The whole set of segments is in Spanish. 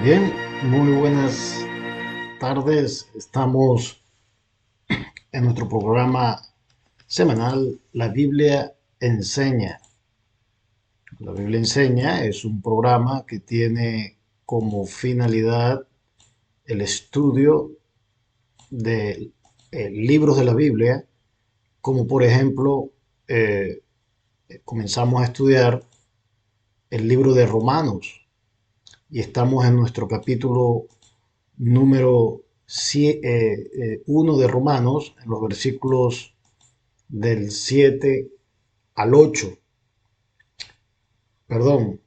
Bien, muy buenas tardes. Estamos en nuestro programa semanal La Biblia Enseña. La Biblia Enseña es un programa que tiene como finalidad el estudio de libros de la Biblia, como por ejemplo eh, comenzamos a estudiar el libro de Romanos y estamos en nuestro capítulo número 1 de Romanos, en los versículos del 7 al 8, perdón,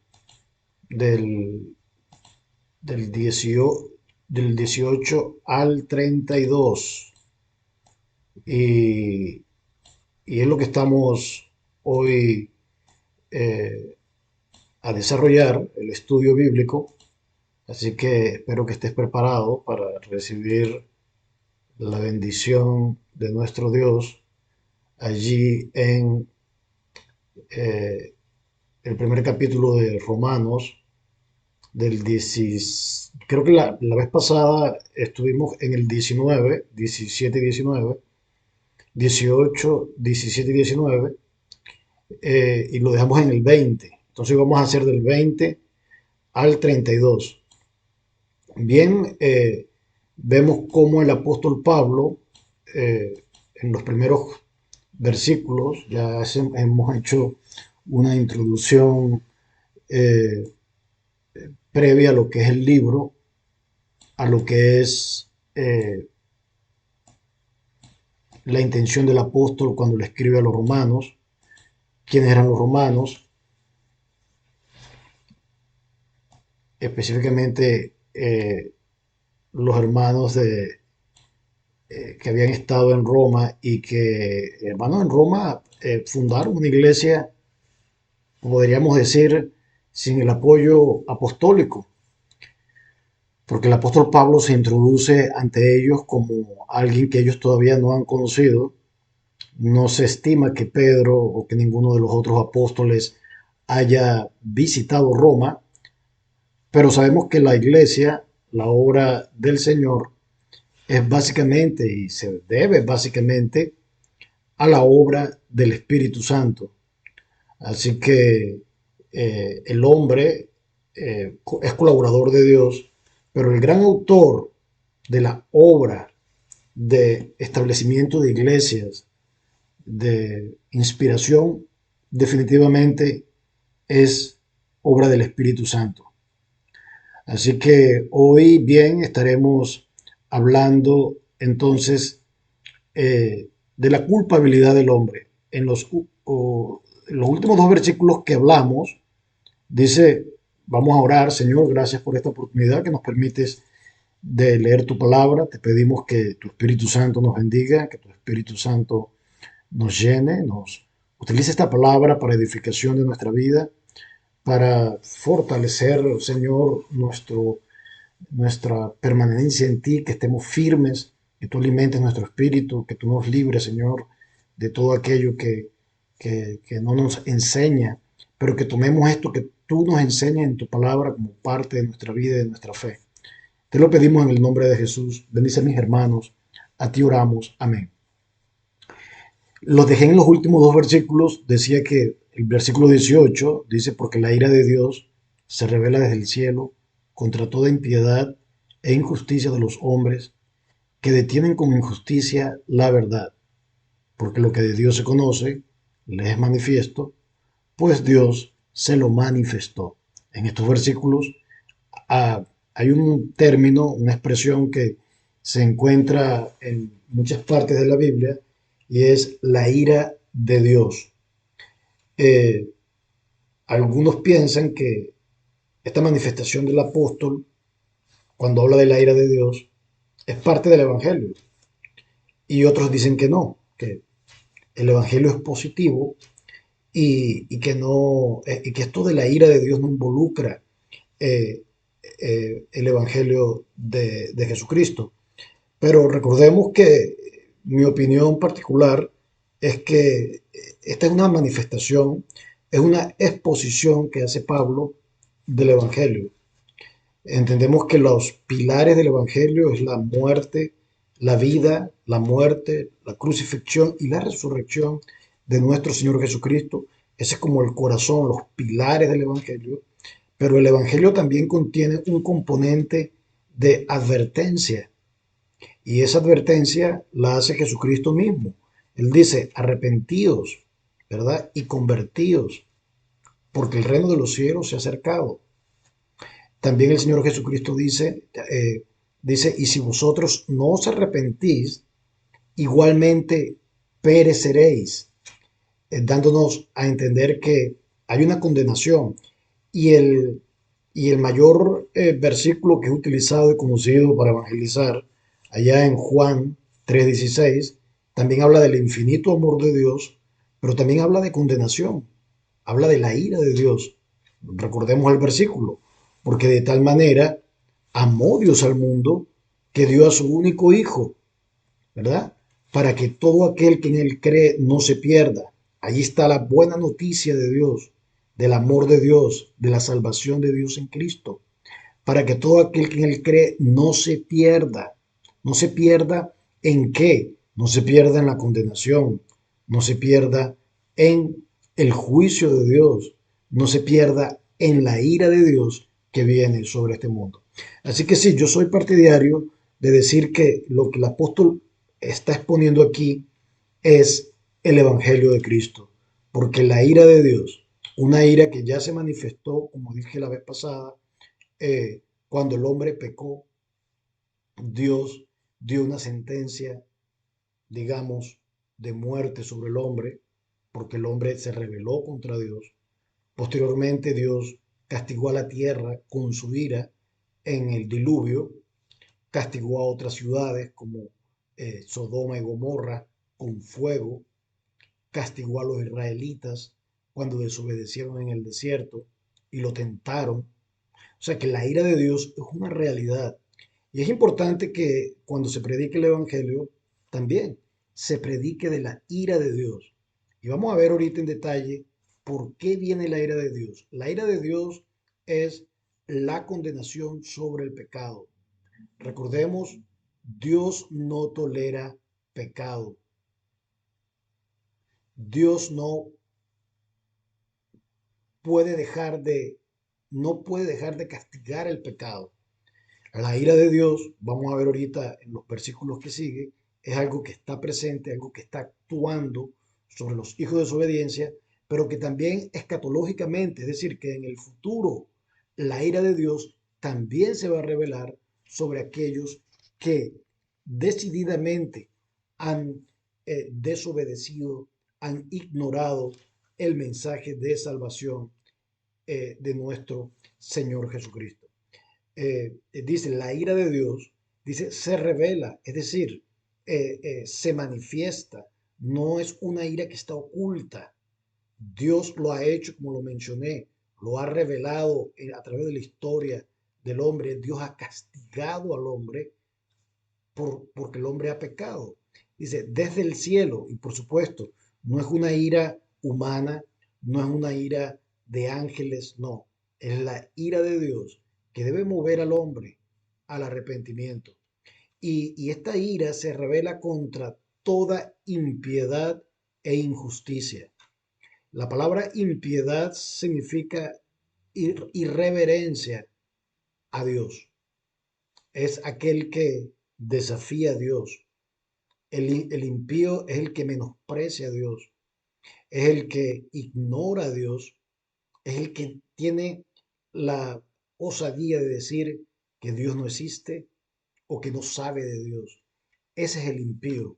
del, del 18, del 18 al 32. Y, y es lo que estamos hoy eh, a desarrollar, el estudio bíblico. Así que espero que estés preparado para recibir la bendición de nuestro Dios allí en eh, el primer capítulo de Romanos, creo que la vez pasada estuvimos en el 19, 17 y 19, 18, 17 y 19, y lo dejamos en el 20. Entonces vamos a hacer del 20 al 32. Bien, vemos cómo el apóstol Pablo, en los primeros versículos, hemos hecho una introducción eh, previa a lo que es el libro, a lo que es la intención del apóstol cuando le escribe a los romanos, quiénes eran los romanos, específicamente los hermanos que habían estado en Roma y que, hermanos en Roma, fundaron una iglesia, podríamos decir, sin el apoyo apostólico, porque el apóstol Pablo se introduce ante ellos como alguien que ellos todavía no han conocido. No se estima que Pedro o que ninguno de los otros apóstoles haya visitado Roma, pero sabemos que la iglesia, la obra del Señor, es básicamente y se debe básicamente a la obra del Espíritu Santo. Así que el hombre es colaborador de Dios, pero el gran autor de la obra de establecimiento de iglesias, de inspiración, definitivamente es obra del Espíritu Santo. Así que hoy bien estaremos hablando entonces de la culpabilidad del hombre. En los últimos dos versículos que hablamos, dice, vamos a orar, Señor, gracias por esta oportunidad que nos permites de leer tu palabra. Te pedimos que tu Espíritu Santo nos bendiga, que tu Espíritu Santo nos llene, nos utilice esta palabra para edificación de nuestra vida, para fortalecer, Señor, nuestra permanencia en ti, que estemos firmes, que tú alimentes nuestro espíritu, que tú nos libres, Señor, de todo aquello que no nos enseña, pero que tomemos esto que tú nos enseñas en tu palabra como parte de nuestra vida y de nuestra fe. Te lo pedimos en el nombre de Jesús. Bendice a mis hermanos. A ti oramos. Amén. Los dejé en los últimos dos versículos. Decía que el versículo 18 dice, porque la ira de Dios se revela desde el cielo contra toda impiedad e injusticia de los hombres que detienen con injusticia la verdad, porque lo que de Dios se conoce les es manifiesto, pues Dios se lo manifestó. En estos versículos hay un término, una expresión que se encuentra en muchas partes de la Biblia y es la ira de Dios. Eh, Algunos piensan que esta manifestación del apóstol, cuando habla de la ira de Dios, es parte del Evangelio. Y otros dicen que no, que el Evangelio es positivo y que no, y que esto de la ira de Dios no involucra eh, el Evangelio de Jesucristo. Pero recordemos que mi opinión particular es que esta es una manifestación, es una exposición que hace Pablo del Evangelio. Entendemos que los pilares del Evangelio es la muerte, la vida, la muerte, la crucifixión y la resurrección de nuestro Señor Jesucristo. Ese es como el corazón, los pilares del Evangelio. Pero el Evangelio también contiene un componente de advertencia. Y esa advertencia la hace Jesucristo mismo. Él dice, arrepentíos, ¿verdad? Y convertíos, porque el reino de los cielos se ha acercado. También el Señor Jesucristo dice, y si vosotros no os arrepentís, igualmente pereceréis, dándonos a entender que hay una condenación. Y y el mayor versículo que es utilizado y conocido para evangelizar, allá en Juan 3:16, también habla del infinito amor de Dios, pero también habla de condenación, habla de la ira de Dios. Recordemos el versículo, porque de tal manera amó Dios al mundo que dio a su único Hijo, ¿verdad? Para que todo aquel que en Él cree no se pierda. Allí está la buena noticia de Dios, del amor de Dios, de la salvación de Dios en Cristo. Para que todo aquel que en Él cree no se pierda. No se pierda en qué? No se pierda en la condenación. No se pierda en el juicio de Dios. No se pierda en la ira de Dios que viene sobre este mundo. Así que sí, yo soy partidario de decir que lo que el apóstol está exponiendo aquí es el Evangelio de Cristo, porque la ira de Dios, una ira que ya se manifestó, como dije la vez pasada, cuando el hombre pecó, Dios dio una sentencia, digamos, de muerte sobre el hombre, porque el hombre se rebeló contra Dios. Posteriormente Dios castigó a la tierra con su ira en el diluvio, castigó a otras ciudades como Sodoma y Gomorra con fuego, castigó a los israelitas cuando desobedecieron en el desierto y lo tentaron. O sea que la ira de Dios es una realidad. Y es importante que cuando se predique el Evangelio, también se predique de la ira de Dios. Y vamos a ver ahorita en detalle por qué viene la ira de Dios. La ira de Dios es la condenación sobre el pecado. Recordemos, Dios no tolera pecado. Dios puede dejar de, no puede dejar de castigar el pecado. La ira de Dios, vamos a ver ahorita en los versículos que sigue, es algo que está presente, algo que está actuando sobre los hijos de desobediencia, pero que también escatológicamente, es decir, que en el futuro la ira de Dios también se va a revelar sobre aquellos que decididamente han desobedecido, han ignorado el mensaje de salvación de nuestro Señor Jesucristo. Dice, la ira de Dios, dice, se revela, es decir, se manifiesta, no es una ira que está oculta. Dios lo ha hecho, como lo mencioné, lo ha revelado a través de la historia del hombre. Dios ha castigado al hombre porque el hombre ha pecado. Dice, desde el cielo, y por supuesto, no es una ira humana, no es una ira de ángeles, no, es la ira de Dios que debe mover al hombre al arrepentimiento. Y esta ira se revela contra toda impiedad e injusticia. La palabra impiedad significa irreverencia a Dios. Es aquel que desafía a Dios. El impío es el que menosprecia a Dios, es el que ignora a Dios, es el que tiene la osadía de decir que Dios no existe o que no sabe de Dios. Ese es el impío,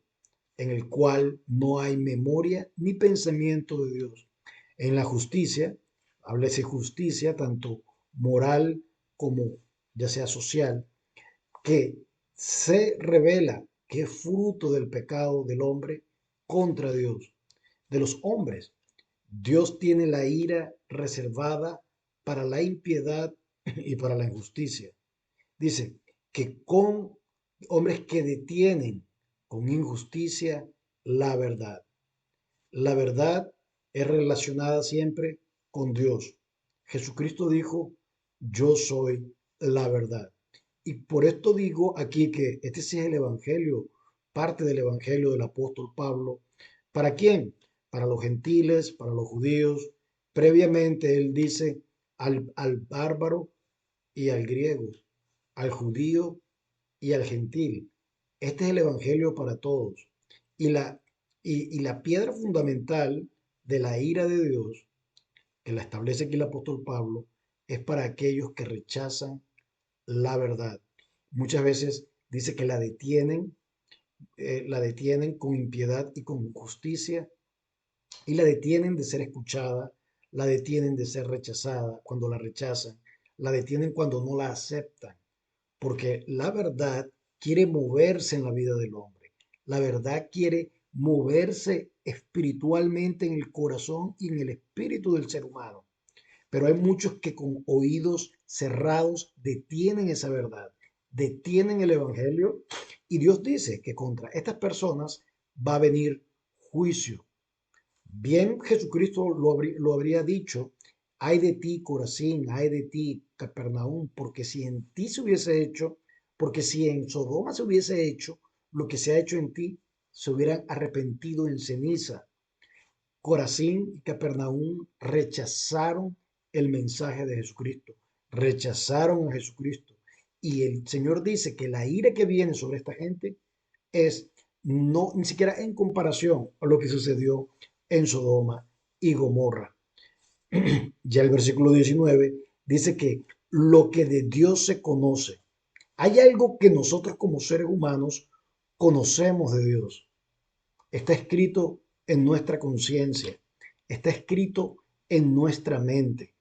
en el cual no hay memoria ni pensamiento de Dios. En la justicia, háblese justicia tanto moral como ya sea social, que se revela que es fruto del pecado del hombre contra Dios, de los hombres. Dios tiene la ira reservada para la impiedad y para la injusticia. Dice que con hombres que detienen con injusticia la verdad. La verdad es relacionada siempre con Dios. Jesucristo dijo, yo soy la verdad. Y por esto digo aquí que este sí es el Evangelio, parte del Evangelio del apóstol Pablo. ¿Para quién? Para los gentiles, para los judíos. Previamente él dice al bárbaro y al griego, al judío y al gentil. Este es el Evangelio para todos. Y la piedra fundamental de la ira de Dios, que la establece aquí el apóstol Pablo, es para aquellos que rechazan la verdad. Muchas veces dice que la detienen con impiedad y con injusticia, y la detienen de ser escuchada, la detienen de ser rechazada cuando la rechazan, la detienen cuando no la aceptan, porque la verdad quiere moverse en la vida del hombre. La verdad quiere moverse espiritualmente en el corazón y en el espíritu del ser humano. Pero hay muchos que con oídos cerrados detienen esa verdad, detienen el Evangelio, y Dios dice que contra estas personas va a venir juicio. Bien, Jesucristo lo habría dicho: ay de ti, Corazín, ay de ti, Capernaum, porque si en ti se hubiese hecho, porque si en Sodoma se hubiese hecho lo que se ha hecho en ti, se hubieran arrepentido en ceniza. Corazín y Capernaum rechazaron el mensaje de Jesucristo, rechazaron a Jesucristo. Y el Señor dice que la ira que viene sobre esta gente es no ni siquiera en comparación a lo que sucedió en Sodoma y Gomorra. Ya el versículo 19 dice que lo que de Dios se conoce, hay algo que nosotros como seres humanos conocemos de Dios. Está escrito en nuestra conciencia, está escrito en nuestra mente.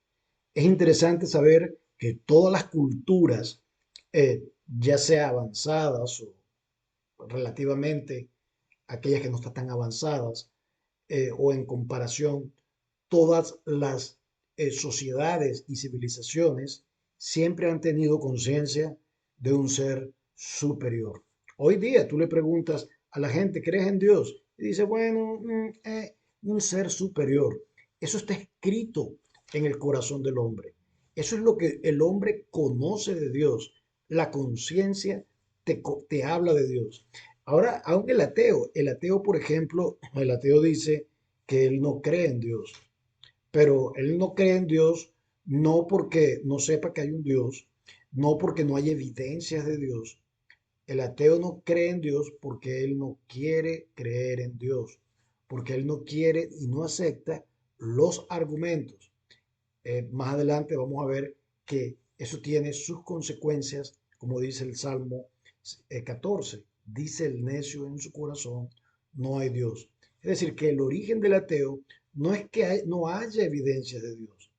Es interesante saber que todas las culturas, ya sea avanzadas o relativamente aquellas que no están tan avanzadas, o en comparación, todas las sociedades y civilizaciones siempre han tenido conciencia de un ser superior. Hoy día tú le preguntas a la gente: ¿crees en Dios? Y dice: bueno, un ser superior. Eso está escrito en el corazón del hombre. Eso es lo que el hombre conoce de Dios. La conciencia te habla de Dios. Ahora, aunque el ateo, por ejemplo, el ateo dice que él no cree en Dios, pero él no cree en Dios no porque no sepa que hay un Dios, no porque no hay evidencias de Dios. El ateo no cree en Dios porque él no quiere creer en Dios, porque él no quiere y no acepta los argumentos. Más adelante vamos a ver que eso tiene sus consecuencias, como dice el Salmo 14. Dice el necio en su corazón: no hay Dios. Es decir, que el origen del ateo no es que no haya evidencias de Dios,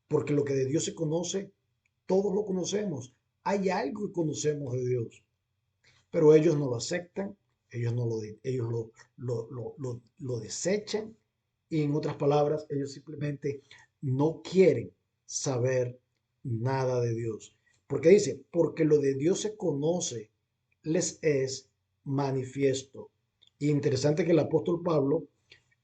porque lo que de Dios se conoce, todos lo conocemos. Hay algo que conocemos de Dios, pero ellos no lo aceptan, ellos lo desechan, y en otras palabras, ellos simplemente no quieren saber nada de Dios. Porque dice: porque lo de Dios se conoce, les es manifiesto. Y interesante que el apóstol Pablo,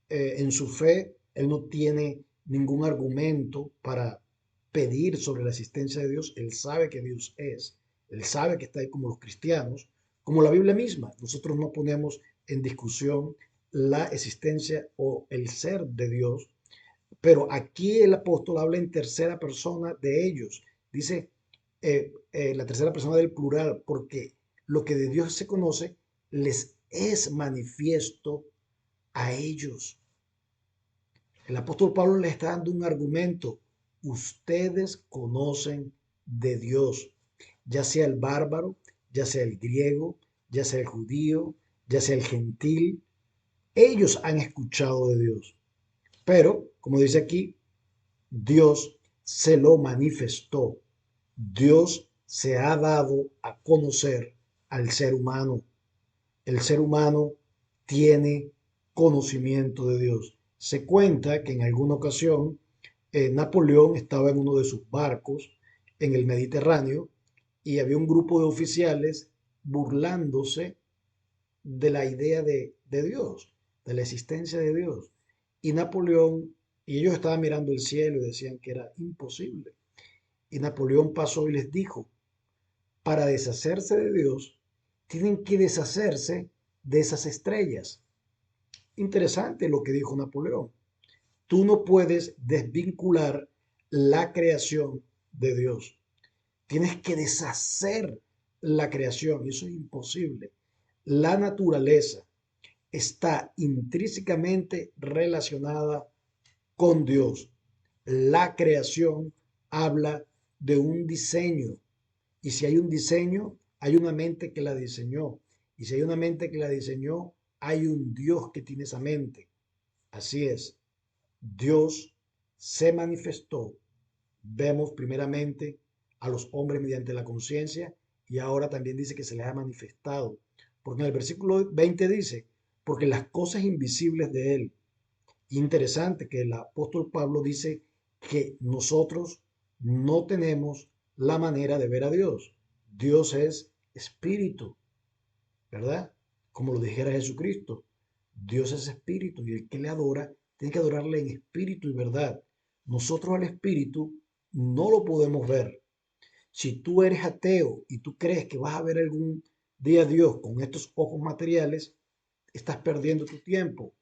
en su fe, él no tiene ningún argumento para pedir sobre la existencia de Dios. Él sabe que Dios es, él sabe que está ahí, como los cristianos, como la Biblia misma. Nosotros no ponemos en discusión la existencia o el ser de Dios, pero aquí el apóstol habla en tercera persona de ellos. Dice, la tercera persona del plural, porque lo que de Dios se conoce les es manifiesto a ellos. El apóstol Pablo le está dando un argumento. Ustedes conocen de Dios, ya sea el bárbaro, ya sea el griego, ya sea el judío, ya sea el gentil. Ellos han escuchado de Dios. Pero, como dice aquí, Dios se lo manifestó. Dios se ha dado a conocer al ser humano. El ser humano tiene conocimiento de Dios. Se cuenta que en alguna ocasión, Napoleón estaba en uno de sus barcos en el Mediterráneo, y había un grupo de oficiales burlándose de la idea de Dios, de la existencia de Dios. Y Napoleón, y ellos estaban mirando el cielo y decían que era imposible. Y Napoleón pasó y les dijo, para deshacerse de Dios, tienen que deshacerse de esas estrellas. Interesante lo que dijo Napoleón. Tú no puedes desvincular la creación de Dios. Tienes que deshacer la creación y eso es imposible. La naturaleza está intrínsecamente relacionada con Dios. La creación habla de un diseño y si hay un diseño, hay una mente que la diseñó. Y si hay una mente que la diseñó, hay un Dios que tiene esa mente. Así es. Dios se manifestó. Vemos primeramente a los hombres mediante la conciencia y ahora también dice que se les ha manifestado. Porque en el versículo 20 dice, porque las cosas invisibles de Él. Interesante que el apóstol Pablo dice que nosotros no tenemos la manera de ver a Dios. Dios es espíritu, ¿verdad? Como lo dijera Jesucristo. Dios es espíritu y el que le adora tiene que adorarle en espíritu y verdad. Nosotros al espíritu no lo podemos ver. Si tú eres ateo y tú crees que vas a ver algún día a Dios con estos ojos materiales, estás perdiendo tu tiempo.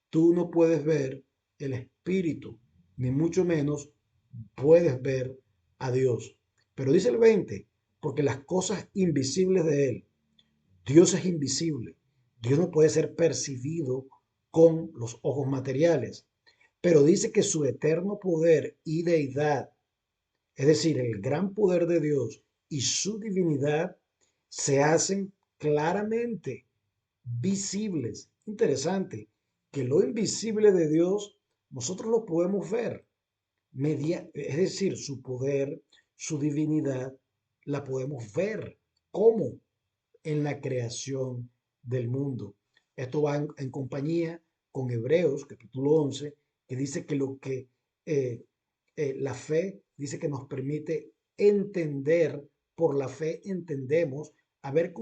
Tú no puedes ver el espíritu, ni mucho menos puedes ver a Dios. Pero dice el 20, porque las cosas invisibles de Él, Dios es invisible. Dios no puede ser percibido con los ojos materiales. Pero dice que su eterno poder y deidad, es decir, el gran poder de Dios y su divinidad, se hacen claramente visibles. Interesante que lo invisible de Dios nosotros lo podemos ver. Es decir, su poder, su divinidad, la podemos ver. ¿Cómo? En la creación del mundo. Esto va en compañía con Hebreos capítulo 11, que dice que lo que la fe dice que nos permite entender, por la fe entendemos haber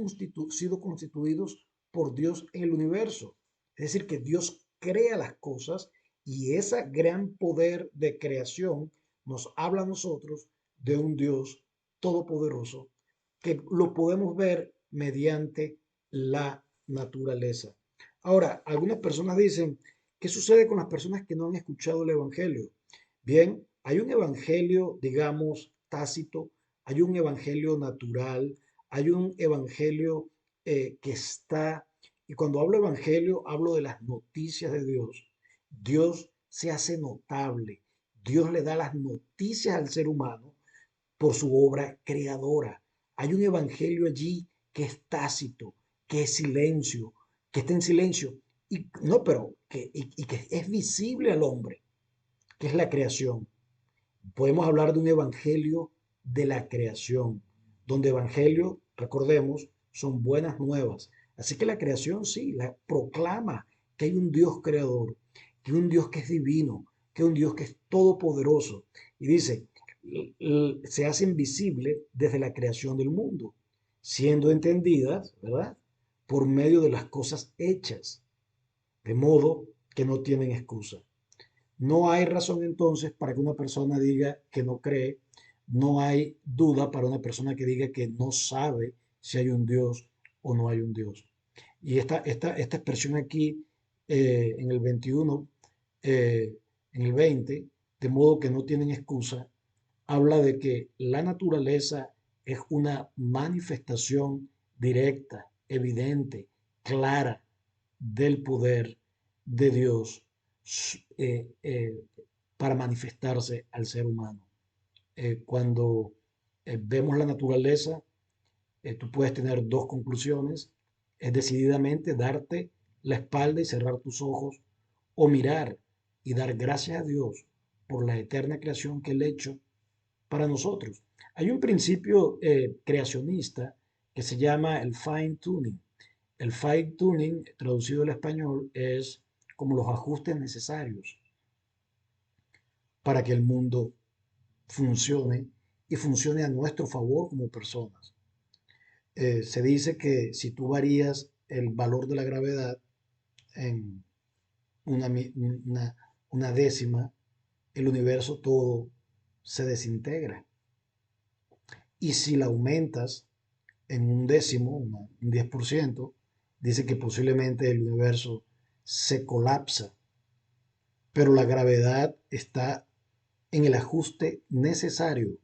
sido constituidos por Dios en el universo. Es decir, que Dios crea las cosas y ese gran poder de creación nos habla a nosotros de un Dios todopoderoso que lo podemos ver mediante la naturaleza. Ahora, algunas personas dicen, ¿qué sucede con las personas que no han escuchado el Evangelio? Bien, hay un Evangelio, digamos, tácito, hay un Evangelio natural, hay un Evangelio que está, y cuando hablo Evangelio, hablo de las noticias de Dios. Dios se hace notable, Dios le da las noticias al ser humano por su obra creadora. Hay un evangelio allí que es tácito, que es silencio, que está en silencio, y no, pero y que es visible al hombre, que es la creación. Podemos hablar de un evangelio de la creación, donde evangelio, recordemos, son buenas nuevas. Así que la creación sí, la proclama que hay un Dios creador, que hay un Dios que es divino, que hay un Dios que es todopoderoso. Y dice, se hacen visibles desde la creación del mundo, siendo entendidas, ¿verdad? Por medio de las cosas hechas, de modo que no tienen excusa. No hay razón entonces para que una persona diga que no cree, no hay duda para una persona que diga que no sabe si hay un Dios o no hay un Dios. Y esta expresión aquí en el 21, en el 20, de modo que no tienen excusa, habla de que la naturaleza es una manifestación directa, evidente, clara del poder de Dios eh, eh, para manifestarse al ser humano. Cuando vemos la naturaleza, tú puedes tener dos conclusiones. Es decididamente darte la espalda y cerrar tus ojos o mirar y dar gracias a Dios por la eterna creación que Él ha hecho para nosotros. Hay un principio creacionista que se llama el fine tuning. El fine tuning, traducido al español, es como los ajustes necesarios para que el mundo funcione y funcione a nuestro favor como personas. Se dice que si tú varías el valor de la gravedad en una décima, el universo todo se desintegra. Y si la aumentas en un décimo, un 10%, dice que posiblemente el universo se colapsa, pero la gravedad está en el ajuste necesario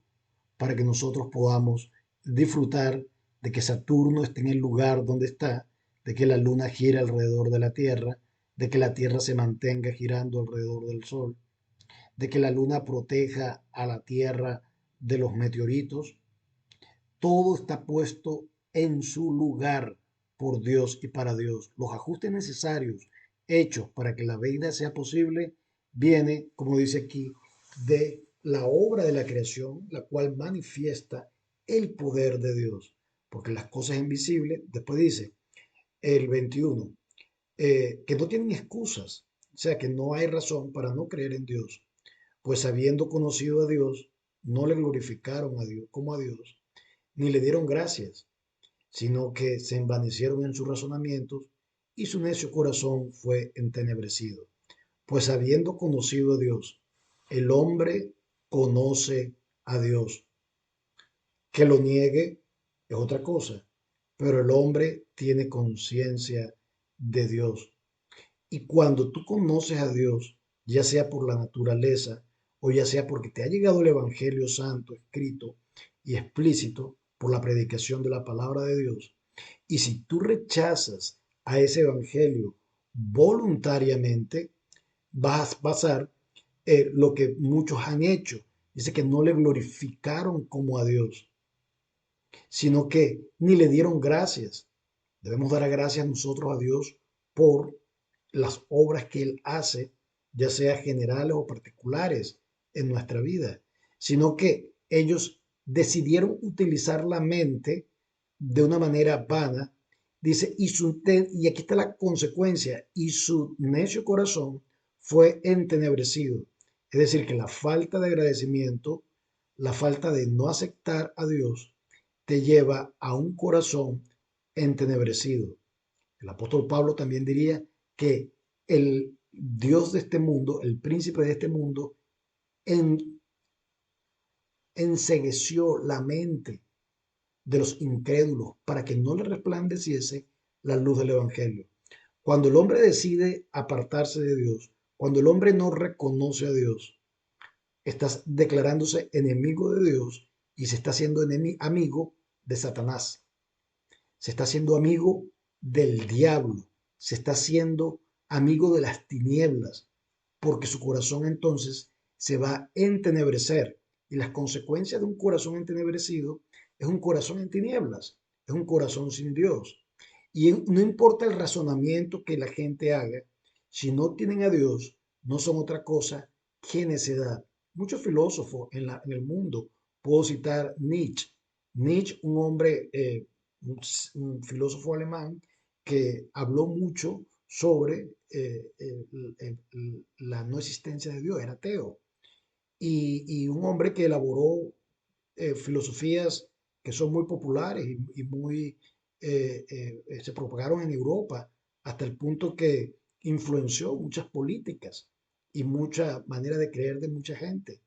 para que nosotros podamos disfrutar de que Saturno esté en el lugar donde está, de que la Luna gira alrededor de la Tierra, de que la Tierra se mantenga girando alrededor del Sol, de que la Luna proteja a la Tierra de los meteoritos. Todo está puesto en su lugar por Dios y para Dios. Los ajustes necesarios hechos para que la vida sea posible viene, como dice aquí, de la obra de la creación, la cual manifiesta el poder de Dios. Porque las cosas invisibles, después dice el 21, que no tienen excusas, o sea que no hay razón para no creer en Dios, pues habiendo conocido a Dios, no le glorificaron a Dios como a Dios, ni le dieron gracias, sino que se envanecieron en sus razonamientos y su necio corazón fue entenebrecido. Pues habiendo conocido a Dios, el hombre conoce a Dios. Que lo niegue es otra cosa, pero el hombre tiene conciencia de Dios. Y cuando tú conoces a Dios, ya sea por la naturaleza o ya sea porque te ha llegado el Evangelio Santo escrito y explícito por la predicación de la palabra de Dios, y si tú rechazas a ese Evangelio voluntariamente, vas a pasar lo que muchos han hecho. Dice que no le glorificaron como a Dios, sino que ni le dieron gracias. Debemos dar gracias nosotros a Dios por las obras que Él hace, ya sea generales o particulares en nuestra vida, sino que ellos decidieron utilizar la mente de una manera vana. Dice, y aquí está la consecuencia, y su necio corazón fue entenebrecido. Es decir, que la falta de agradecimiento, la falta de no aceptar a Dios, te lleva a un corazón entenebrecido. El apóstol Pablo también diría que el Dios de este mundo, el príncipe de este mundo, en, encegueció la mente de los incrédulos para que no le resplandeciese la luz del Evangelio. Cuando el hombre decide apartarse de Dios, cuando el hombre no reconoce a Dios, estás declarándose enemigo de Dios y se está haciendo amigo de Satanás. Se está haciendo amigo del diablo, se está haciendo amigo de las tinieblas, porque su corazón entonces se va a entenebrecer. Y las consecuencias de un corazón entenebrecido es un corazón en tinieblas, es un corazón sin Dios. Y no importa el razonamiento que la gente haga, si no tienen a Dios, no son otra cosa que necedad. Muchos filósofos en el mundo, puedo citar Nietzsche. Nietzsche, un hombre un filósofo alemán que habló mucho sobre la no existencia de Dios, era ateo. Y un hombre que elaboró filosofías que son muy populares y muy se propagaron en Europa hasta el punto que influenció muchas políticas y mucha manera de creer de mucha gente.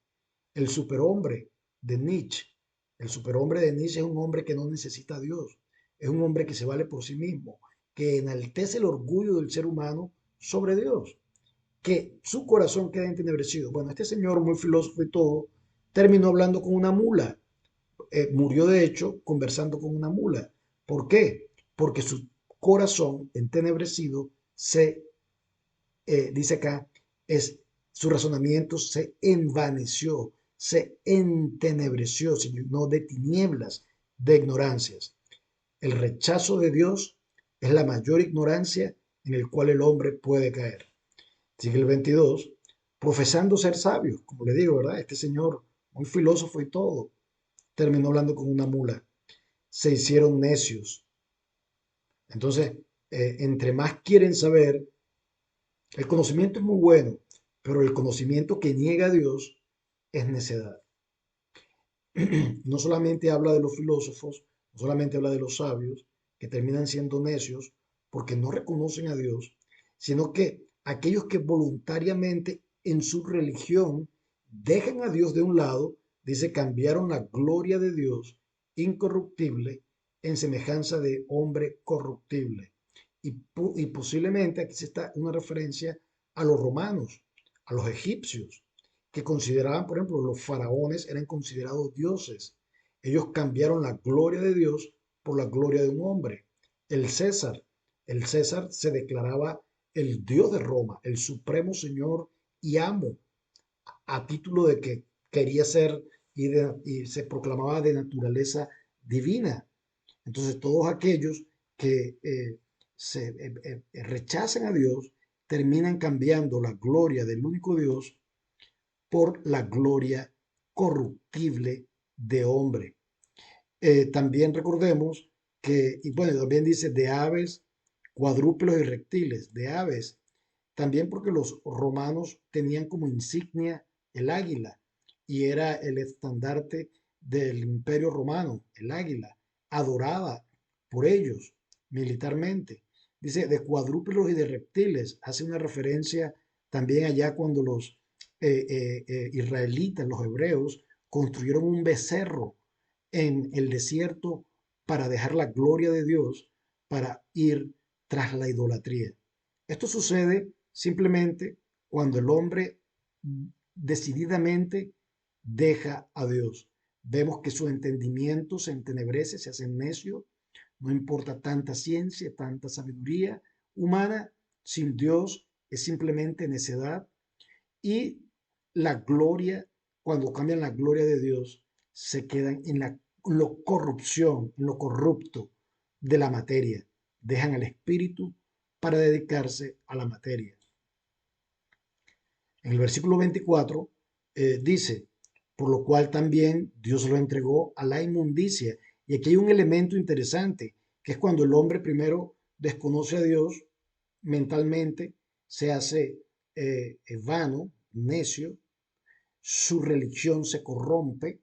El superhombre de Nietzsche. El superhombre de Nietzsche es un hombre que no necesita a Dios. Es un hombre que se vale por sí mismo, que enaltece el orgullo del ser humano sobre Dios, que su corazón queda entenebrecido. Bueno, este señor, muy filósofo y todo, terminó hablando con una mula. Murió, de hecho, conversando con una mula. ¿Por qué? Porque su corazón entenebrecido dice acá, su razonamiento se envaneció, se entenebreció, se llenó de tinieblas, de ignorancias. El rechazo de Dios es la mayor ignorancia en el cual el hombre puede caer. Sigue el 22, profesando ser sabios, como le digo, ¿verdad? Este señor, muy filósofo y todo, terminó hablando con una mula. Se hicieron necios. Entonces, entre más quieren saber, el conocimiento es muy bueno, pero el conocimiento que niega a Dios es necedad. No solamente habla de los filósofos, no solamente habla de los sabios, que terminan siendo necios porque no reconocen a Dios, sino que aquellos que voluntariamente en su religión dejan a Dios de un lado, dice, cambiaron la gloria de Dios incorruptible en semejanza de hombre corruptible. Y posiblemente aquí se está una referencia a los romanos, a los egipcios, que consideraban, por ejemplo, los faraones eran considerados dioses. Ellos cambiaron la gloria de Dios por la gloria de un hombre. El César, el César se declaraba el Dios de Roma, el supremo Señor y amo, a título de que quería ser y se proclamaba de naturaleza divina. Entonces todos aquellos que rechazan a Dios terminan cambiando la gloria del único Dios por la gloria corruptible de hombre. También recordemos que, y bueno, también dice de aves, cuadrúpedos y reptiles, de aves, también porque los romanos tenían como insignia el águila y era el estandarte del imperio romano, el águila, adorada por ellos militarmente. Dice de cuadrúpedos y de reptiles, hace una referencia también allá cuando los israelitas, los hebreos, construyeron un becerro en el desierto para dejar la gloria de Dios, para ir tras la idolatría. Esto sucede simplemente cuando el hombre decididamente deja a Dios. Vemos que su entendimiento se entenebrece, se hace necio, no importa tanta ciencia, tanta sabiduría humana, sin Dios es simplemente necedad y la gloria, cuando cambian la gloria de Dios, se quedan en la corrupción, en lo corrupto de la materia. Dejan el espíritu para dedicarse a la materia. En el versículo 24 dice, por lo cual también Dios lo entregó a la inmundicia. Y aquí hay un elemento interesante, que es cuando el hombre primero desconoce a Dios mentalmente, se hace vano, necio, su religión se corrompe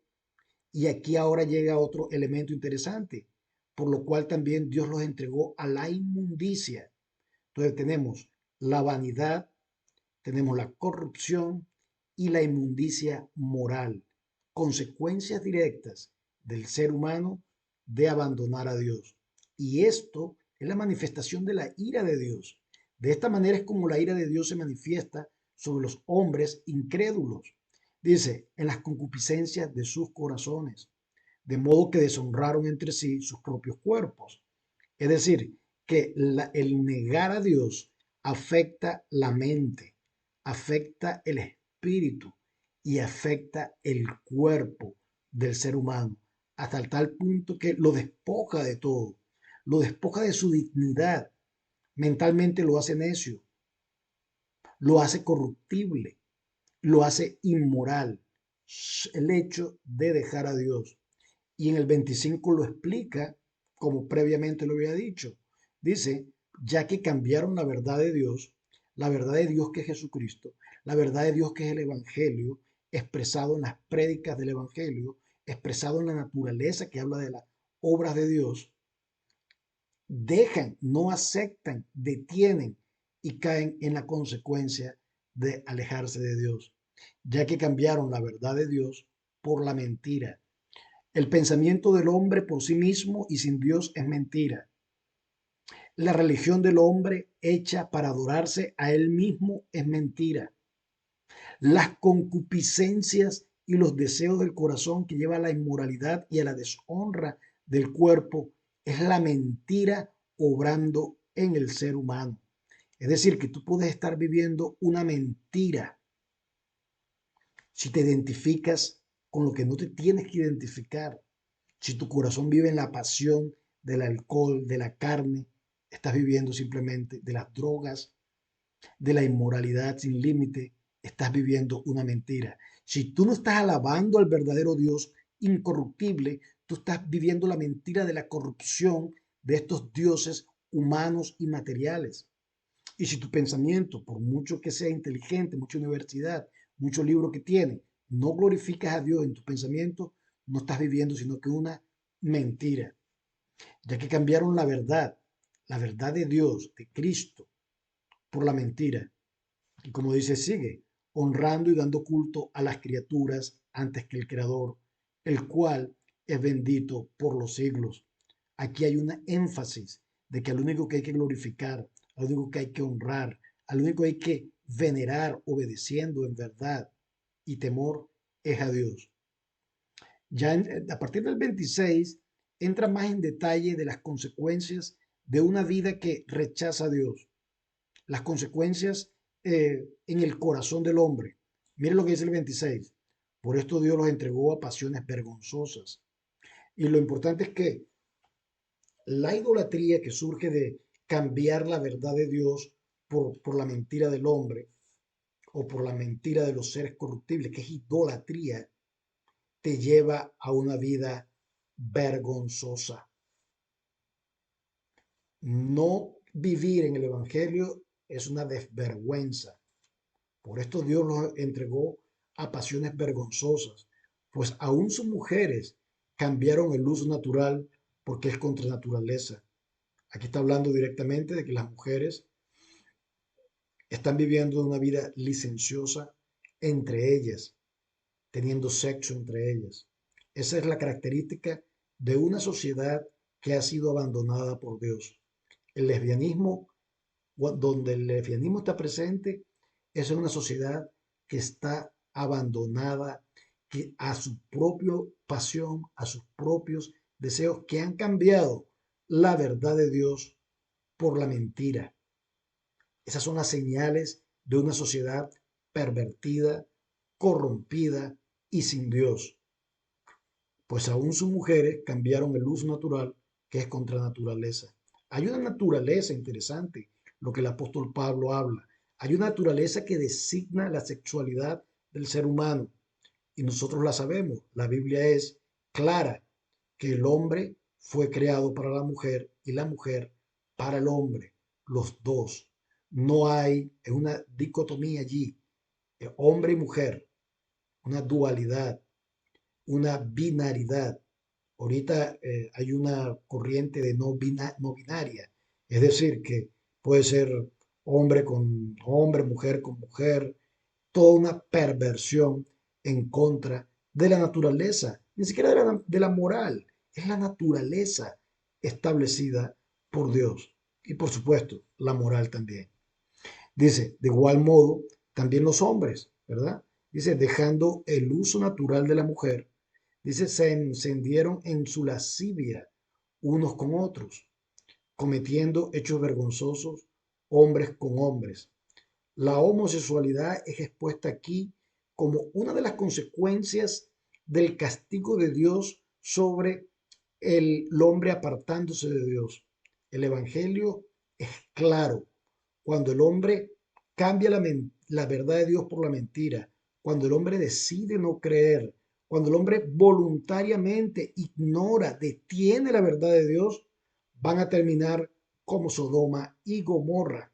y aquí ahora llega otro elemento interesante, por lo cual también Dios los entregó a la inmundicia. Entonces tenemos la vanidad, tenemos la corrupción y la inmundicia moral, consecuencias directas del ser humano de abandonar a Dios. Y esto es la manifestación de la ira de Dios. De esta manera es como la ira de Dios se manifiesta sobre los hombres incrédulos. Dice, en las concupiscencias de sus corazones, de modo que deshonraron entre sí sus propios cuerpos. Es decir, que el negar a Dios afecta la mente, afecta el espíritu y afecta el cuerpo del ser humano, hasta el tal punto que lo despoja de todo, lo despoja de su dignidad, mentalmente lo hace necio, lo hace corruptible, lo hace inmoral, el hecho de dejar a Dios. Y en el 25 lo explica como previamente lo había dicho. Dice, ya que cambiaron la verdad de Dios que es Jesucristo, la verdad de Dios que es el Evangelio, expresado en las prédicas del Evangelio, expresado en la naturaleza que habla de las obras de Dios, dejan, no aceptan, detienen y caen en la consecuencia de alejarse de Dios, ya que cambiaron la verdad de Dios por la mentira. El pensamiento del hombre por sí mismo y sin Dios es mentira. La religión del hombre hecha para adorarse a él mismo es mentira. Las concupiscencias y los deseos del corazón que lleva a la inmoralidad y a la deshonra del cuerpo es la mentira obrando en el ser humano. Es decir, que tú puedes estar viviendo una mentira si te identificas con lo que no te tienes que identificar. Si tu corazón vive en la pasión del alcohol, de la carne, estás viviendo simplemente de las drogas, de la inmoralidad sin límite, estás viviendo una mentira. Si tú no estás alabando al verdadero Dios incorruptible, tú estás viviendo la mentira de la corrupción de estos dioses humanos y materiales. Y si tu pensamiento, por mucho que sea inteligente, mucha universidad, mucho libro que tiene, no glorificas a Dios en tu pensamiento, no estás viviendo sino que una mentira, ya que cambiaron la verdad de Dios, de Cristo, por la mentira. Y como dice, sigue honrando y dando culto a las criaturas antes que el Creador, el cual es bendito por los siglos. Aquí hay una énfasis de que al único que hay que glorificar, al único que hay que honrar, al único que hay que venerar obedeciendo en verdad y temor es a Dios. A partir del 26 entra más en detalle de las consecuencias de una vida que rechaza a Dios, las consecuencias en el corazón del hombre. Mire lo que dice el 26. Por esto Dios los entregó a pasiones vergonzosas. Y lo importante es que la idolatría que surge de cambiar la verdad de Dios por la mentira del hombre o por la mentira de los seres corruptibles, que es idolatría, te lleva a una vida vergonzosa. No vivir en el Evangelio es una desvergüenza. Por esto Dios los entregó a pasiones vergonzosas, pues aún sus mujeres cambiaron el uso natural porque es contra naturaleza. Aquí está hablando directamente de que las mujeres están viviendo una vida licenciosa entre ellas, teniendo sexo entre ellas. Esa es la característica de una sociedad que ha sido abandonada por Dios. El lesbianismo, donde el lesbianismo está presente, es una sociedad que está abandonada, que a su propia pasión, a sus propios deseos, que han cambiado la verdad de Dios por la mentira. Esas son las señales de una sociedad pervertida, corrompida y sin Dios. Pues aún sus mujeres cambiaron el uso natural, que es contra naturaleza. Hay una naturaleza interesante, lo que el apóstol Pablo habla. Hay una naturaleza que designa la sexualidad del ser humano y nosotros la sabemos. La Biblia es clara que el hombre fue creado para la mujer y la mujer para el hombre, los dos. No hay una dicotomía allí, hombre y mujer, una dualidad, una binaridad. Ahorita hay una corriente de no binaria, es decir, que puede ser hombre con hombre, mujer con mujer, toda una perversión en contra de la naturaleza, ni siquiera de la moral, es la naturaleza establecida por Dios y por supuesto la moral también. Dice, de igual modo, también los hombres, ¿verdad? Dice, dejando el uso natural de la mujer, dice, se encendieron en su lascivia unos con otros, cometiendo hechos vergonzosos hombres con hombres. La homosexualidad es expuesta aquí como una de las consecuencias del castigo de Dios sobre el hombre apartándose de Dios. El Evangelio es claro. Cuando el hombre cambia la verdad de Dios por la mentira, cuando el hombre decide no creer, cuando el hombre voluntariamente ignora, detiene la verdad de Dios, van a terminar como Sodoma y Gomorra,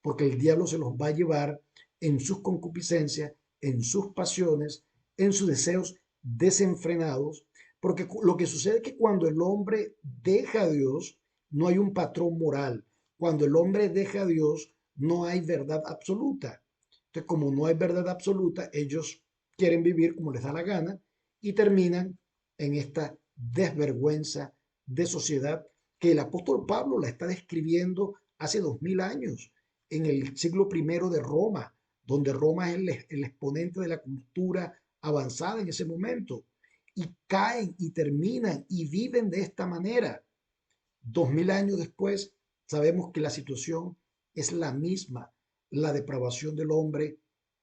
porque el diablo se los va a llevar en sus concupiscencias, en sus pasiones, en sus deseos desenfrenados, porque lo que sucede es que cuando el hombre deja a Dios, no hay un patrón moral. Cuando el hombre deja a Dios, no hay verdad absoluta. Entonces, como no hay verdad absoluta, ellos quieren vivir como les da la gana y terminan en esta desvergüenza de sociedad que el apóstol Pablo la está describiendo hace 2000 años, en el siglo primero de Roma, donde Roma es el exponente de la cultura avanzada en ese momento. Y caen y terminan y viven de esta manera. 2000 años después, sabemos que la situación es la misma. La depravación del hombre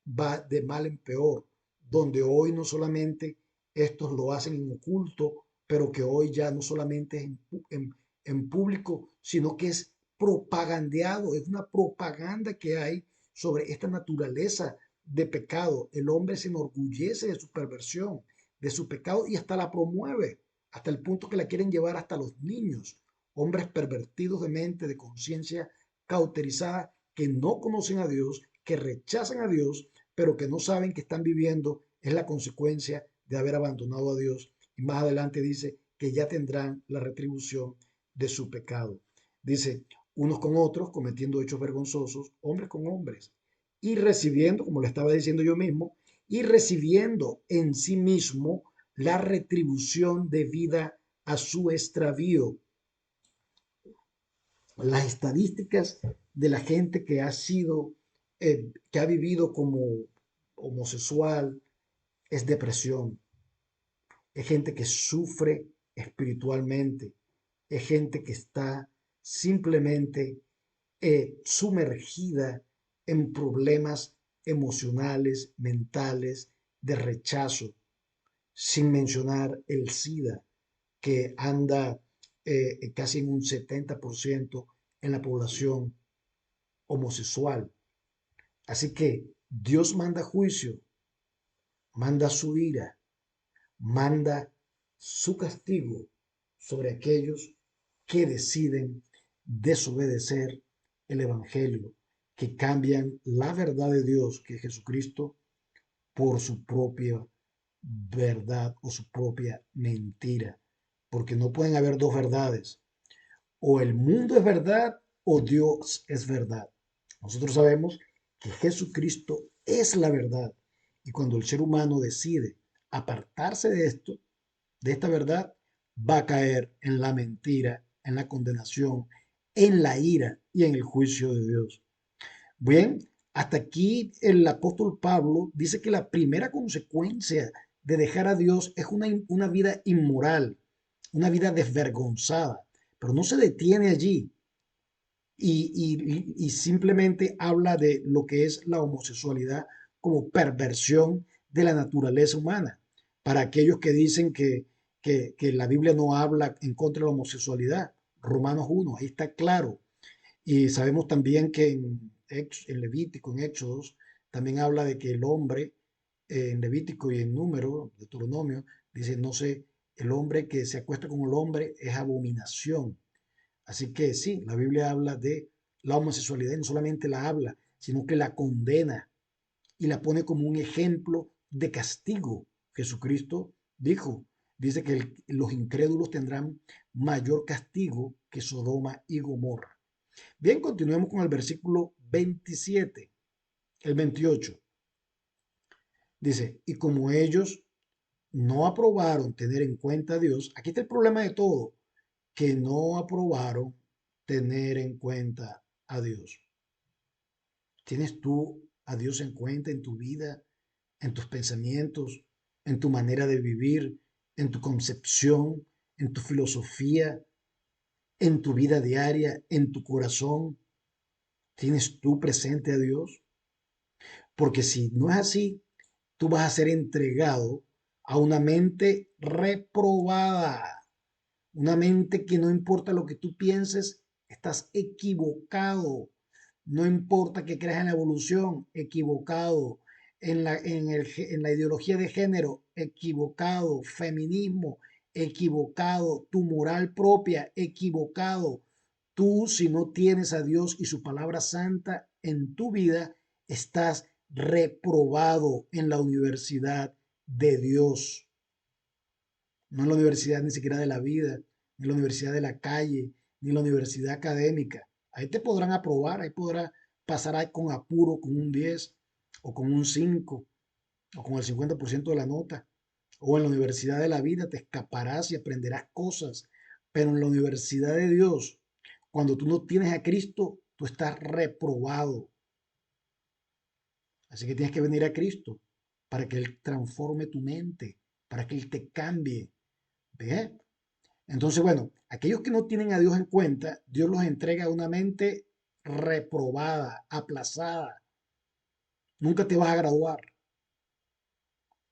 va de mal en peor, donde hoy no solamente estos lo hacen en oculto, pero que hoy ya no solamente es en público, sino que es propagandeado, es una propaganda que hay sobre esta naturaleza de pecado. El hombre se enorgullece de su perversión, de su pecado y hasta la promueve, hasta el punto que la quieren llevar hasta los niños, hombres pervertidos de mente, de conciencia cauterizada, que no conocen a Dios, que rechazan a Dios, pero que no saben que están viviendo es la consecuencia de haber abandonado a Dios. Y más adelante dice que ya tendrán la retribución de su pecado. Dice, unos con otros, cometiendo hechos vergonzosos, hombres con hombres, y recibiendo, como le estaba diciendo yo mismo, y recibiendo en sí mismo la retribución debida a su extravío. Las estadísticas de la gente que ha sido, que ha vivido como homosexual, es depresión, es gente que sufre espiritualmente, es gente que está simplemente sumergida en problemas emocionales, mentales, de rechazo, sin mencionar el SIDA, que anda casi en un 70% en la población homosexual. Así que Dios manda juicio, manda su ira, manda su castigo sobre aquellos que deciden desobedecer el Evangelio, que cambian la verdad de Dios, que es Jesucristo, por su propia verdad o su propia mentira. Porque no pueden haber dos verdades. O el mundo es verdad o Dios es verdad. Nosotros sabemos que Jesucristo es la verdad. Y cuando el ser humano decide apartarse de esto, de esta verdad, va a caer en la mentira, en la condenación, en la ira y en el juicio de Dios. Bien, hasta aquí el apóstol Pablo dice que la primera consecuencia de dejar a Dios es una vida inmoral, una vida desvergonzada, pero no se detiene allí y simplemente habla de lo que es la homosexualidad como perversión de la naturaleza humana. Para aquellos que dicen que la Biblia no habla en contra de la homosexualidad, Romanos 1, ahí está claro. Y sabemos también que en Levítico, en Éxodos, también habla de que el hombre, en Levítico y en Número, de Deuteronomio, dice, no sé, el hombre que se acuesta con el hombre es abominación. Así que sí, la Biblia habla de la homosexualidad y no solamente la habla, sino que la condena y la pone como un ejemplo de castigo. Jesucristo dice que los incrédulos tendrán mayor castigo que Sodoma y Gomorra. Bien, continuemos con el versículo 27, el 28. Dice, y como ellos no aprobaron tener en cuenta a Dios, aquí está el problema de todo, que no aprobaron tener en cuenta a Dios. ¿Tienes tú a Dios en cuenta en tu vida, en tus pensamientos, en tu manera de vivir, en tu concepción, en tu filosofía, en tu vida diaria, en tu corazón? ¿Tienes tú presente a Dios? Porque si no es así, tú vas a ser entregado a una mente reprobada, una mente que no importa lo que tú pienses, estás equivocado. No importa que creas en la evolución, equivocado. En la ideología de género, equivocado. Feminismo, equivocado. Tu moral propia, equivocado. Tú, si no tienes a Dios y su palabra santa en tu vida, estás reprobado en la universidad de Dios, no en la universidad ni siquiera de la vida, ni en la universidad de la calle, ni en la universidad académica. Ahí te podrán aprobar, ahí podrás pasar ahí con apuro, con un 10 o con un 5 o con el 50% de la nota. O en la universidad de la vida te escaparás y aprenderás cosas. Pero en la universidad de Dios, cuando tú no tienes a Cristo, tú estás reprobado. Así que tienes que venir a Cristo para que Él transforme tu mente, para que Él te cambie. ¿Ve? Entonces, bueno, aquellos que no tienen a Dios en cuenta, Dios los entrega a una mente reprobada, aplazada. Nunca te vas a graduar.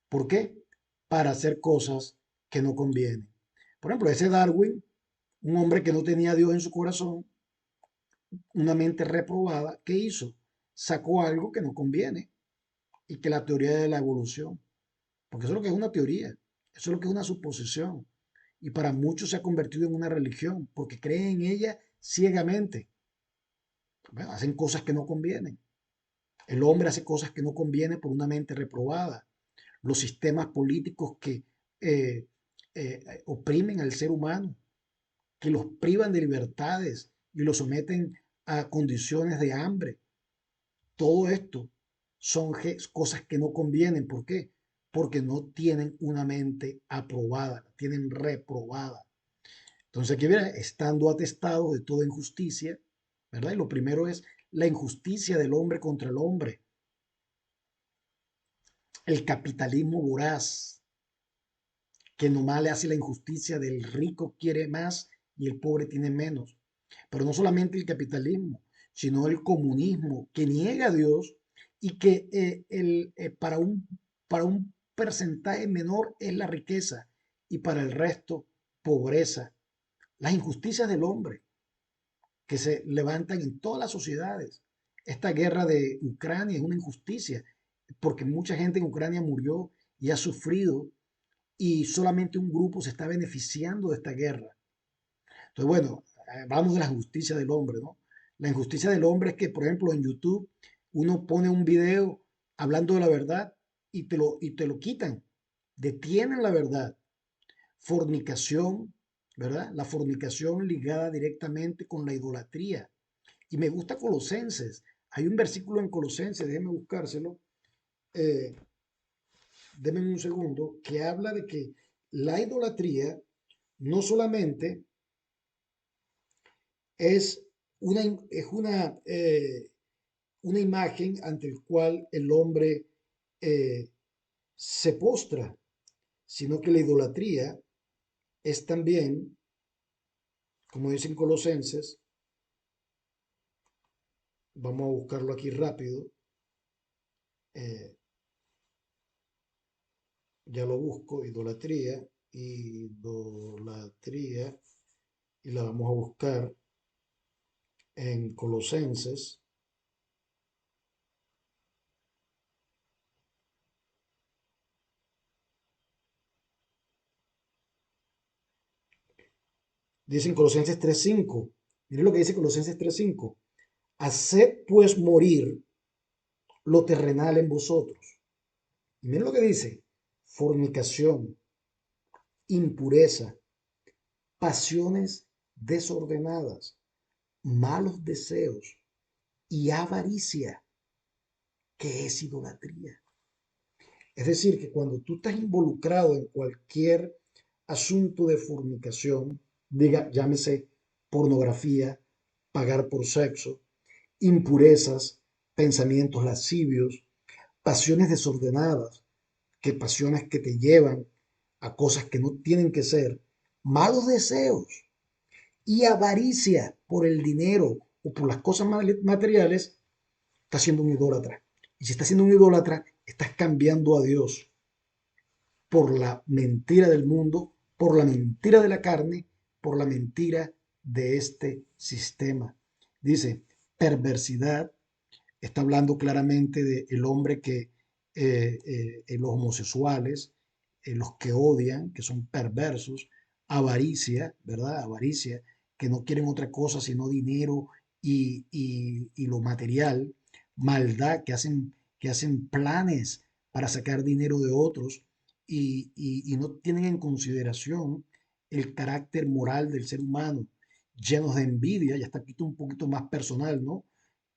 ¿Por qué? Para hacer cosas que no convienen. Por ejemplo, ese Darwin, un hombre que no tenía a Dios en su corazón, una mente reprobada, ¿qué hizo? Sacó algo que no conviene y que la teoría de la evolución, porque eso es lo que es una teoría, eso es lo que es una suposición. Y para muchos se ha convertido en una religión, porque creen en ella ciegamente. Bueno, hacen cosas que no convienen. El hombre hace cosas que no convienen por una mente reprobada. Los sistemas políticos que oprimen al ser humano, que los privan de libertades y los someten a condiciones de hambre. Todo esto son cosas que no convienen. ¿Por qué? porque no tienen una mente aprobada, la tienen reprobada. Entonces aquí viene, estando atestado de toda injusticia, ¿verdad? Y lo primero es la injusticia del hombre contra el hombre, el capitalismo voraz, que nomás le hace la injusticia del rico quiere más y el pobre tiene menos. Pero no solamente el capitalismo, sino el comunismo, que niega a Dios y que para un porcentaje menor es la riqueza y para el resto pobreza. Las injusticias del hombre que se levantan en todas las sociedades. Esta guerra de Ucrania es una injusticia porque mucha gente en Ucrania murió y ha sufrido y solamente un grupo se está beneficiando de esta guerra. Entonces, bueno, vamos de la justicia del hombre, ¿no? La injusticia del hombre es que, por ejemplo, en YouTube uno pone un video hablando de la verdad y te lo quitan, detienen la verdad. Fornicación, ¿verdad? La fornicación ligada directamente con la idolatría. Y me gusta Colosenses. Hay un versículo en Colosenses, déjeme buscárselo, eh, denme un segundo, que habla de que la idolatría no solamente es una imagen ante el cual el hombre eh, se postra, sino que la idolatría es también, como dicen Colosenses, vamos a buscarlo aquí rápido, eh, ya lo busco, idolatría, y la vamos a buscar en Colosenses. Dice en Colosenses 3:5. Miren lo que dice Colosenses 3:5. Haced pues morir lo terrenal en vosotros. Y miren lo que dice. Fornicación, impureza, pasiones desordenadas, malos deseos y avaricia, que es idolatría. Es decir, que cuando tú estás involucrado en cualquier asunto de fornicación, diga, llámese pornografía, pagar por sexo, impurezas, pensamientos lascivios, pasiones desordenadas, que pasiones que te llevan a cosas que no tienen que ser, malos deseos y avaricia por el dinero o por las cosas materiales, estás siendo un idólatra. Y si estás siendo un idólatra, estás cambiando a Dios por la mentira del mundo, por la mentira de la carne, por la mentira de este sistema. Dice, perversidad, está hablando claramente del hombre que, los homosexuales, los que odian, que son perversos, avaricia, ¿verdad? Avaricia, que no quieren otra cosa sino dinero y lo material, maldad, que hacen planes para sacar dinero de otros y no tienen en consideración el carácter moral del ser humano, llenos de envidia, ya está aquí un poquito más personal, ¿no?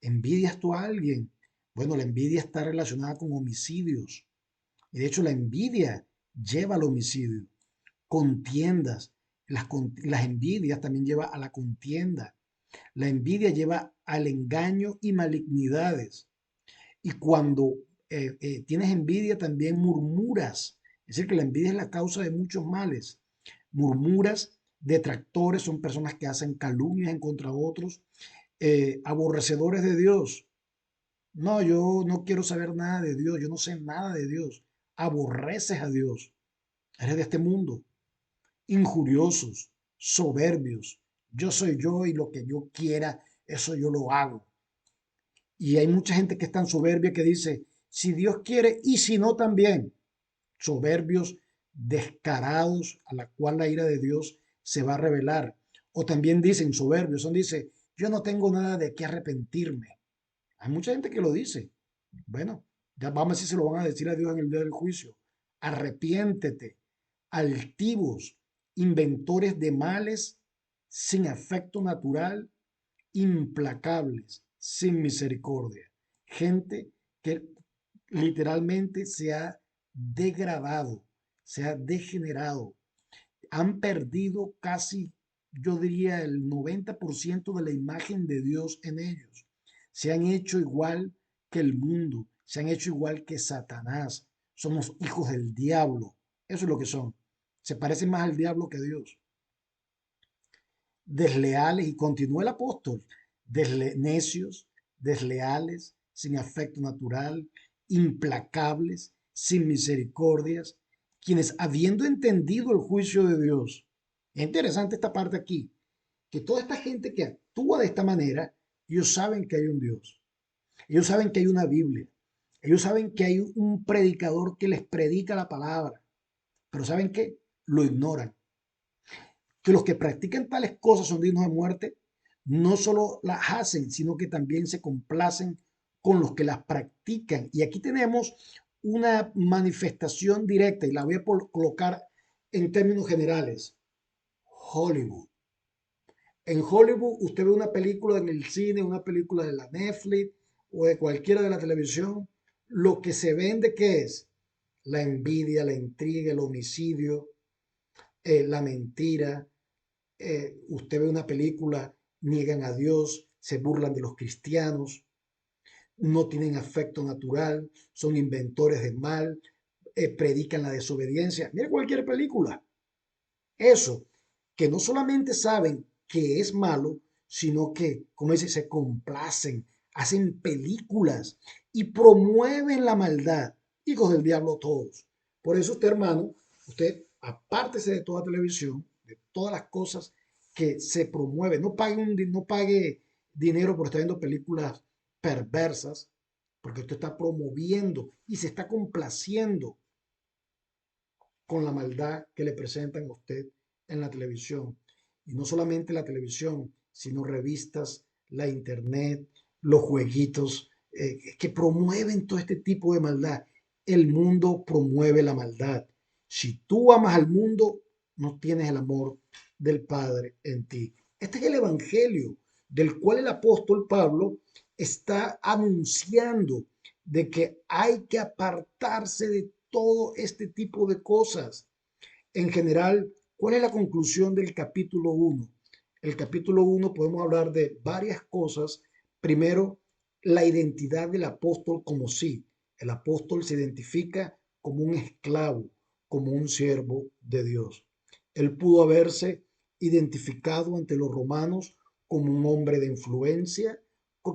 ¿Envidias tú a alguien? Bueno, la envidia está relacionada con homicidios. Y de hecho, la envidia lleva al homicidio. Contiendas. Las envidias también lleva a la contienda. La envidia lleva al engaño y malignidades. Y cuando tienes envidia, también murmuras. Es decir, que la envidia es la causa de muchos males. Murmuras, detractores, son personas que hacen calumnias en contra de otros, aborrecedores de Dios. No, yo no quiero saber nada de Dios, yo no sé nada de Dios. Aborreces a Dios, eres de este mundo. Injuriosos, soberbios. Yo soy yo y lo que yo quiera, eso yo lo hago. Y hay mucha gente que es tan soberbia que dice, si Dios quiere y si no también. Soberbios, descarados, a la cual la ira de Dios se va a revelar. O también dicen soberbios, son dice, yo no tengo nada de qué arrepentirme. Hay mucha gente que lo dice. Bueno, ya vamos a ver si se lo van a decir a Dios en el día del juicio. Arrepiéntete, altivos, inventores de males, sin afecto natural, implacables, sin misericordia. Gente que literalmente se ha degradado, se ha degenerado. Han perdido casi, yo diría, el 90% de la imagen de Dios en ellos. Se han hecho igual que el mundo, se han hecho igual que Satanás. Somos hijos del diablo. Eso es lo que son. Se parecen más al diablo que a Dios. Desleales, y continúa el apóstol, necios, desleales, sin afecto natural, implacables, sin misericordias, quienes habiendo entendido el juicio de Dios, es interesante esta parte aquí, que toda esta gente que actúa de esta manera, ellos saben que hay un Dios, ellos saben que hay una Biblia, ellos saben que hay un predicador que les predica la palabra, pero ¿saben qué? Lo ignoran. Que los que practican tales cosas son dignos de muerte, no solo las hacen, sino que también se complacen con los que las practican. Y aquí tenemos una manifestación directa, y la voy a colocar en términos generales. Hollywood. En Hollywood usted ve una película en el cine, una película de la Netflix o de cualquiera de la televisión, lo que se vende, ¿qué es? La envidia, la intriga, el homicidio, la mentira. Usted ve una película, niegan a Dios, se burlan de los cristianos, no tienen afecto natural, son inventores de mal, predican la desobediencia. Mire cualquier película. Eso, que no solamente saben que es malo, sino que, como dice, se complacen, hacen películas y promueven la maldad. Hijos del diablo todos. Por eso usted, hermano, usted apártese de toda televisión, de todas las cosas que se promueven. No pague dinero por estar viendo películas perversas, porque usted está promoviendo y se está complaciendo con la maldad que le presentan a usted en la televisión. Y no solamente la televisión, sino revistas, la internet, los jueguitos que promueven todo este tipo de maldad. El mundo promueve la maldad. Si tú amas al mundo, no tienes el amor del Padre en ti. Este es el Evangelio del cual el apóstol Pablo está anunciando de que hay que apartarse de todo este tipo de cosas. En general, ¿cuál es la conclusión del capítulo 1? El capítulo 1 podemos hablar de varias cosas. Primero, la identidad del apóstol como sí. El apóstol se identifica como un esclavo, como un siervo de Dios. Él pudo haberse identificado ante los romanos como un hombre de influencia,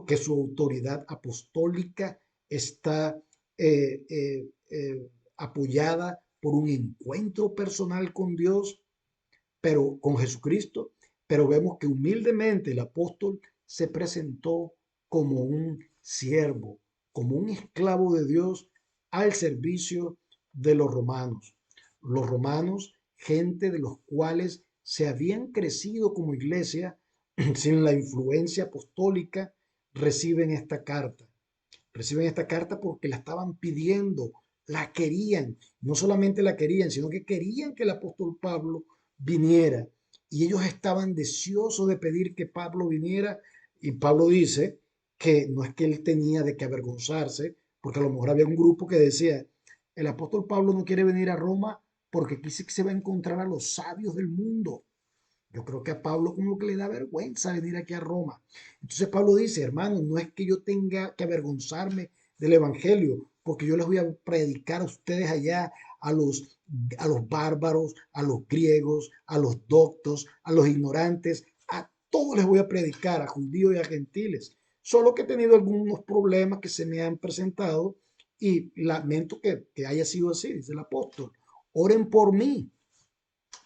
que su autoridad apostólica está apoyada por un encuentro personal con Dios, pero con Jesucristo, pero vemos que humildemente el apóstol se presentó como un siervo, como un esclavo de Dios al servicio de los romanos. Los romanos, gente de los cuales se habían crecido como iglesia sin la influencia apostólica, reciben esta carta. Reciben esta carta porque la estaban pidiendo, la querían, no solamente la querían, sino que querían que el apóstol Pablo viniera. Y ellos estaban deseosos de pedir que Pablo viniera. Y Pablo dice que no es que él tenía de qué avergonzarse, porque a lo mejor había un grupo que decía, el apóstol Pablo no quiere venir a Roma porque aquí sí que se va a encontrar a los sabios del mundo. Yo creo que a Pablo como que le da vergüenza venir aquí a Roma. Entonces Pablo dice, hermano, no es que yo tenga que avergonzarme del Evangelio, porque yo les voy a predicar a ustedes allá, a los, a los bárbaros, a los griegos, a los doctos, a los ignorantes, a todos les voy a predicar, a judíos y a gentiles. Solo que he tenido algunos problemas que se me han presentado y lamento que haya sido así, dice el apóstol. Oren por mí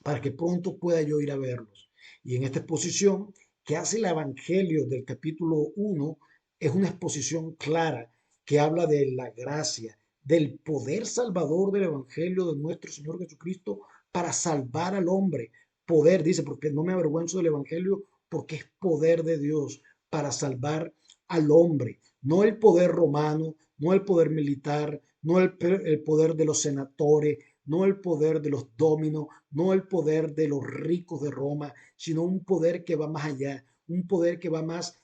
para que pronto pueda yo ir a verlos. Y en esta exposición que hace el Evangelio del capítulo 1 es una exposición clara que habla de la gracia, del poder salvador del Evangelio de nuestro Señor Jesucristo para salvar al hombre. Poder, dice, porque no me avergüenzo del Evangelio, porque es poder de Dios para salvar al hombre. No el poder romano, no el poder militar, no el poder de los senadores, no el poder de los dominos, no el poder de los ricos de Roma, sino un poder que va más allá, un poder que va más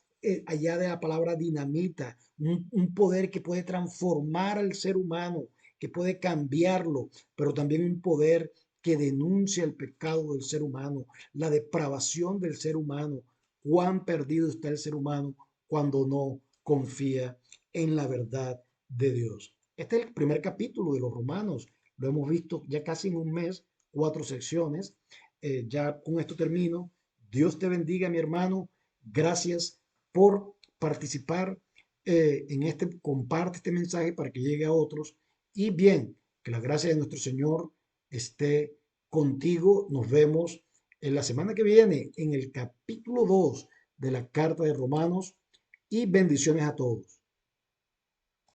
allá de la palabra dinamita, un poder que puede transformar al ser humano, que puede cambiarlo, pero también un poder que denuncia el pecado del ser humano, la depravación del ser humano, cuán perdido está el ser humano cuando no confía en la verdad de Dios. Este es el primer capítulo de los Romanos. Lo hemos visto ya casi en un mes, 4 secciones. Ya con esto termino. Dios te bendiga, mi hermano. Gracias por participar en este. Comparte este mensaje para que llegue a otros. Y bien, que la gracia de nuestro Señor esté contigo. Nos vemos en la semana que viene en el capítulo 2 de la carta de Romanos y bendiciones a todos.